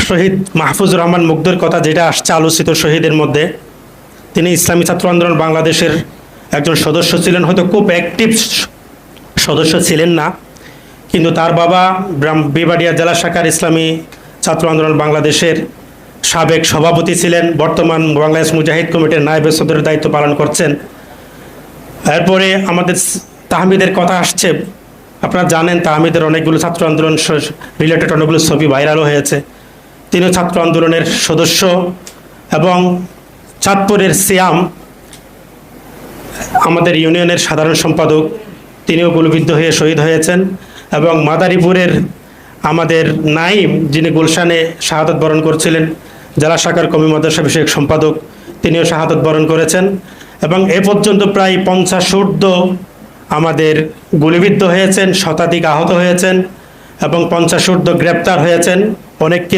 শহীদ মাহফুজুর রহমান মুগ্ধের কথা যেটা আসছে আলোচিত শহীদের মধ্যে, তিনি ইসলামী ছাত্র আন্দোলন বাংলাদেশের একজন সদস্য ছিলেন, হয়তো খুব অ্যাক্টিভ সদস্য ছিলেন না, কিন্তু তার বাবা বিবাড়িয়া জেলা শাখার ইসলামী ছাত্র আন্দোলন বাংলাদেশের সাবেক সভাপতি ছিলেন, বর্তমান বাংলাদেশ মুজাহিদ কমিটির নায়েব সদরের দায়িত্ব পালন করছেন। এরপরে আমাদের তাহমিদের কথা আসছে, আপনারা জানেন তাহমিদের অনেকগুলো ছাত্র আন্দোলন রিলেটেড অনেকগুলো ছবি ভাইরালও হয়েছে। তিনিও ছাত্র আন্দোলনের সদস্য এবং চাঁদপুরের সিয়াম আমাদের ইউনিয়নের সাধারণ সম্পাদক, তিনিও গুলিবিদ্ধ হয়ে শহীদ হয়েছেন। এবং মাদারীপুরের আমাদের নাইম, যিনি গুলশানে শাহাদত বরণ করছিলেন, জেলা শাখার কমি মাদ্রাসা বিষয়ক সম্পাদক, তিনিও শাহাদত বরণ করেছেন। এবং এ পর্যন্ত প্রায় 50 ঊর্ধ্ব আমাদের গুলিবিদ্ধ হয়েছেন, শতাধিক আহত হয়েছেন এবং 50 ঊর্ধ্ব গ্রেপ্তার হয়েছেন। অনেককে